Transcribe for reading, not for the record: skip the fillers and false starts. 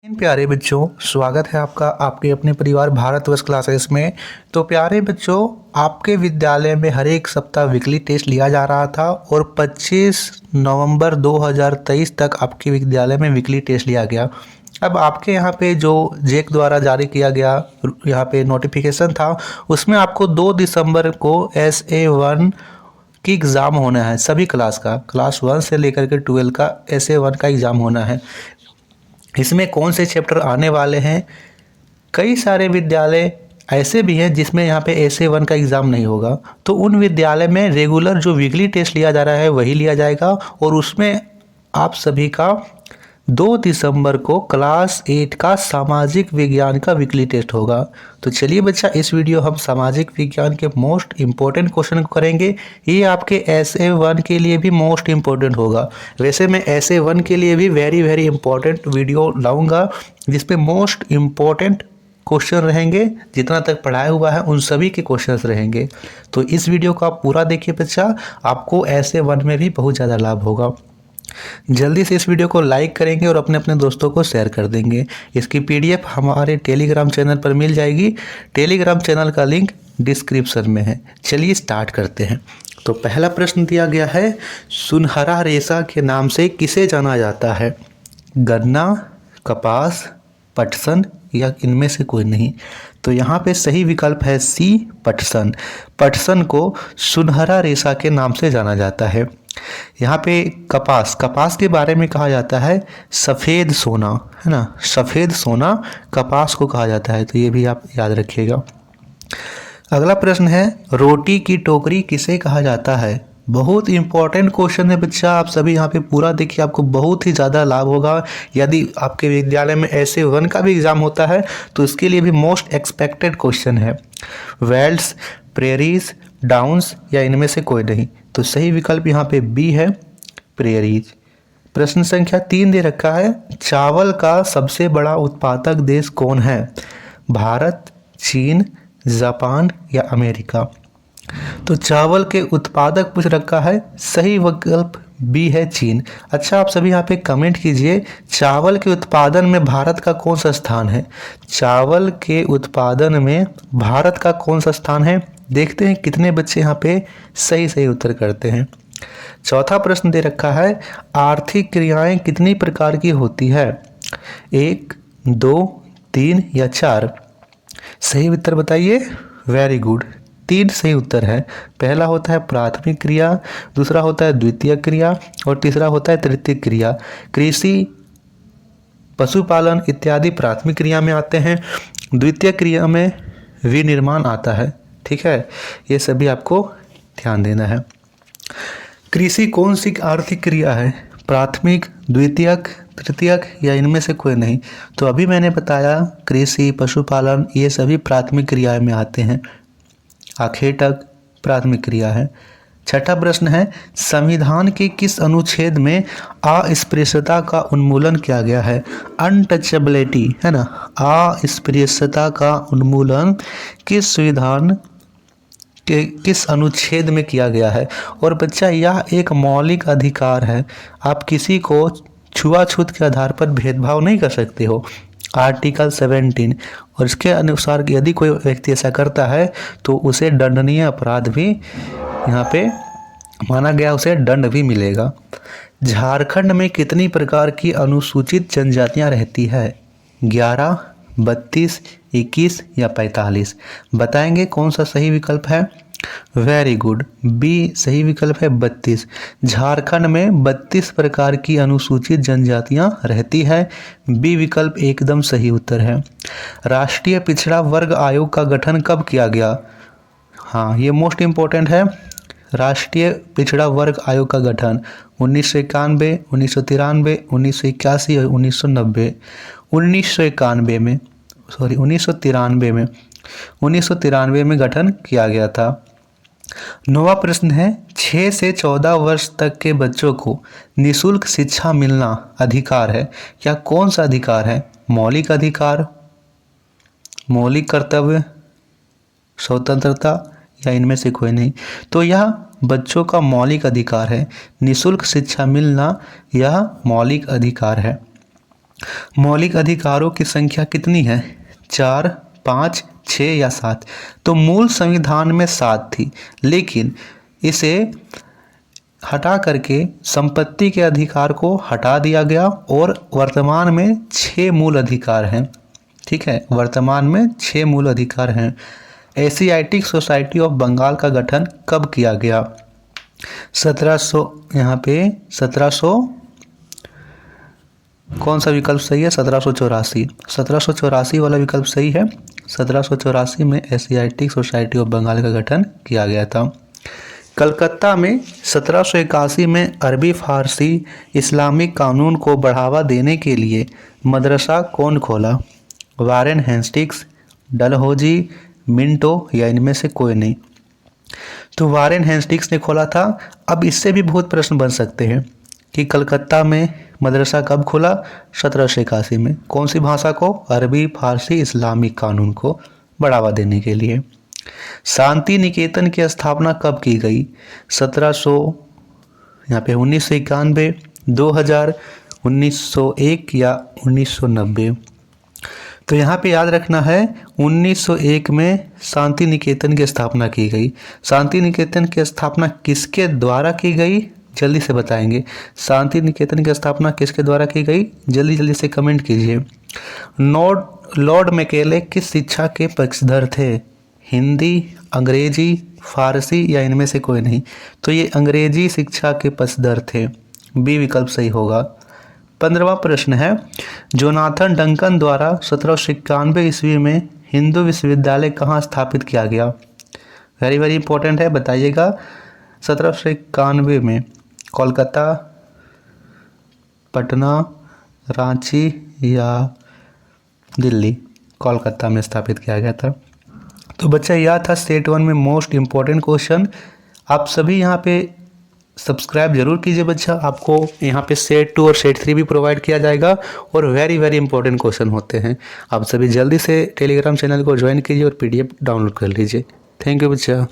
इन प्यारे बच्चों, स्वागत है आपका आपके अपने परिवार भारतवर्ष क्लासेस में। तो प्यारे बच्चों, आपके विद्यालय में हर एक सप्ताह वीकली टेस्ट लिया जा रहा था और 25 नवंबर 2023 तक आपके विद्यालय में वीकली टेस्ट लिया गया। अब आपके यहाँ पे जो जेक द्वारा जारी किया गया यहाँ पे नोटिफिकेशन था, उसमें आपको 2 दिसंबर को SA1 की एग्ज़ाम होना है। सभी क्लास का, क्लास 1 से लेकर के 12 का SA1 का एग्ज़ाम होना है। इसमें कौन से चैप्टर आने वाले हैं? कई सारे विद्यालय ऐसे भी हैं जिसमें यहाँ पे SA1 का एग्ज़ाम नहीं होगा, तो उन विद्यालय में रेगुलर जो वीकली टेस्ट लिया जा रहा है वही लिया जाएगा और उसमें आप सभी का 2 दिसंबर को क्लास 8 का सामाजिक विज्ञान का वीकली टेस्ट होगा। तो चलिए बच्चा, इस वीडियो हम सामाजिक विज्ञान के मोस्ट इम्पोर्टेंट क्वेश्चन को करेंगे। ये आपके SA1 के लिए भी मोस्ट इम्पोर्टेंट होगा। वैसे मैं SA1 के लिए भी वेरी इम्पोर्टेंट वीडियो लाऊंगा जिसपे मोस्ट इम्पोर्टेंट क्वेश्चन रहेंगे। जितना तक पढ़ाया हुआ है उन सभी के क्वेश्चंस रहेंगे। तो इस वीडियो को आप पूरा देखिए बच्चा, आपको SA1 में भी बहुत ज़्यादा लाभ होगा। जल्दी से इस वीडियो को लाइक करेंगे और अपने अपने दोस्तों को शेयर कर देंगे। इसकी PDF हमारे टेलीग्राम चैनल पर मिल जाएगी। टेलीग्राम चैनल का लिंक डिस्क्रिप्शन में है। चलिए स्टार्ट करते हैं। तो पहला प्रश्न दिया गया है, सुनहरा रेशा के नाम से किसे जाना जाता है? गन्ना, कपास, पटसन या इनमें से कोई नहीं? तो यहाँ पे सही विकल्प है C, पटसन। पटसन को सुनहरा रेशा के नाम से जाना जाता है। यहाँ पे कपास के बारे में कहा जाता है सफ़ेद सोना, है ना। सफ़ेद सोना कपास को कहा जाता है, तो ये भी आप याद रखिएगा। अगला प्रश्न है, रोटी की टोकरी किसे कहा जाता है? बहुत इंपॉर्टेंट क्वेश्चन है बच्चा, आप सभी यहाँ पे पूरा देखिए, आपको बहुत ही ज़्यादा लाभ होगा। यदि आपके विद्यालय में SA1 का भी एग्ज़ाम होता है तो इसके लिए भी मोस्ट एक्सपेक्टेड क्वेश्चन है। वेल्ड्स, प्रेरीज, डाउन्स या इनमें से कोई नहीं? तो सही विकल्प यहाँ पे B है, प्रेरीज। प्रश्न संख्या 3 दे रखा है, चावल का सबसे बड़ा उत्पादक देश कौन है? भारत, चीन, जापान या अमेरिका? तो चावल के उत्पादक पूछ रखा है, सही विकल्प B है, चीन। अच्छा, आप सभी यहाँ पे कमेंट कीजिए, चावल के उत्पादन में भारत का कौन सा स्थान है? चावल के उत्पादन में भारत का कौन सा स्थान है? देखते हैं कितने बच्चे यहाँ पे सही उत्तर करते हैं। चौथा प्रश्न दे रखा है, आर्थिक क्रियाएं कितनी प्रकार की होती है? 1, 2, 3 या 4? सही उत्तर बताइए। वेरी गुड, 3 सही उत्तर है। पहला होता है प्राथमिक क्रिया, दूसरा होता है द्वितीयक क्रिया और तीसरा होता है तृतीयक क्रिया। कृषि, पशुपालन इत्यादि प्राथमिक क्रिया में आते हैं। द्वितीयक क्रिया में विनिर्माण आता है। ठीक है, ये सभी आपको ध्यान देना है। कृषि कौन सी आर्थिक क्रिया है? प्राथमिक, द्वितीयक, तृतीयक या इनमें से कोई नहीं? तो अभी मैंने बताया कृषि, पशुपालन ये सभी प्राथमिक क्रिया में आते हैं। आखेटक प्राथमिक क्रिया है। छठा प्रश्न है, संविधान के किस अनुच्छेद में अस्पृश्यता का उन्मूलन किया गया है? अनटचेबिलिटी, है ना। अस्पृश्यता का उन्मूलन किस संविधान के किस अनुच्छेद में किया गया है? और बच्चा, यह एक मौलिक अधिकार है। आप किसी को छुआछूत के आधार पर भेदभाव नहीं कर सकते हो। आर्टिकल 17 और इसके अनुसार यदि कोई व्यक्ति ऐसा करता है तो उसे दंडनीय अपराध भी यहाँ पे माना गया, उसे दंड भी मिलेगा। झारखंड में कितनी प्रकार की अनुसूचित जनजातियाँ रहती है? 11, 32, 21 या 45? बताएंगे कौन सा सही विकल्प है? वेरी गुड, B सही विकल्प है, 32। झारखंड में 32 प्रकार की अनुसूचित जनजातियां रहती है। B विकल्प एकदम सही उत्तर है। राष्ट्रीय पिछड़ा वर्ग आयोग का गठन कब किया गया? हाँ, ये मोस्ट इम्पोर्टेंट है। राष्ट्रीय पिछड़ा वर्ग आयोग का गठन 1991, 1993, 1981 और 1990। 1993 में गठन किया गया था। 9वां प्रश्न है, 6 से 14 वर्ष तक के बच्चों को निःशुल्क शिक्षा मिलना अधिकार है या कौन सा अधिकार है? मौलिक अधिकार, मौलिक कर्तव्य, स्वतंत्रता या इनमें से कोई नहीं? तो यह बच्चों का मौलिक अधिकार है। निःशुल्क शिक्षा मिलना यह मौलिक अधिकार है। मौलिक अधिकारों की संख्या कितनी है? 4, 5, 6 या 7? तो मूल संविधान में 7 थी, लेकिन इसे हटा करके संपत्ति के अधिकार को हटा दिया गया और वर्तमान में 6 मूल अधिकार हैं। ठीक है, वर्तमान में 6 मूल अधिकार हैं। एशियाटिक सोसाइटी ऑफ बंगाल का गठन कब किया गया? 1700, यहाँ पे 1700, कौन सा विकल्प सही है? 1784। 1784 वाला विकल्प सही है। 1784 में एशियाटिक सोसाइटी ऑफ बंगाल का गठन किया गया था। कलकत्ता में 1781 में अरबी फारसी इस्लामिक कानून को बढ़ावा देने के लिए मदरसा कौन खोला? वारेन हेस्टिंग्स, डलहौजी, मिंटो या इनमें से कोई नहीं? तो वारेन हेस्टिंग्स ने खोला था। अब इससे भी बहुत प्रश्न बन सकते हैं कि कलकत्ता में मदरसा कब खुला? 1781 में। कौन सी भाषा को? अरबी फारसी इस्लामिक कानून को बढ़ावा देने के लिए। शांति निकेतन की स्थापना कब की गई? 1700, यहाँ पे 1991, 2000, 1901 या 1990? तो यहाँ पे याद रखना है 1901 में शांति निकेतन की स्थापना की गई। शांति निकेतन की स्थापना किसके द्वारा की गई? जल्दी से बताएंगे। शांति निकेतन की स्थापना किसके द्वारा की गई? जल्दी जल्दी से कमेंट कीजिए। लॉर्ड मैकेले किस शिक्षा के पक्षधर थे? हिंदी, अंग्रेजी, फारसी या इनमें से कोई नहीं? तो ये अंग्रेजी शिक्षा के पक्षधर थे। बी विकल्प सही होगा। 15वां प्रश्न है, जोनाथन डंकन द्वारा 1791 ईस्वी में हिंदू विश्वविद्यालय कहाँ स्थापित किया गया? वेरी वेरी इंपॉर्टेंट है, बताइएगा। 1791 में कोलकाता, पटना, रांची या दिल्ली? कोलकाता में स्थापित किया गया था। तो बच्चा यह था सेट 1 में मोस्ट इम्पॉर्टेंट क्वेश्चन। आप सभी यहाँ पे सब्सक्राइब जरूर कीजिए बच्चा, आपको यहाँ पे सेट 2 और सेट 3 भी प्रोवाइड किया जाएगा और वेरी वेरी इंपॉर्टेंट क्वेश्चन होते हैं। आप सभी जल्दी से टेलीग्राम चैनल को ज्वाइन कीजिए और PDF डाउनलोड कर लीजिए। थैंक यू बच्चा।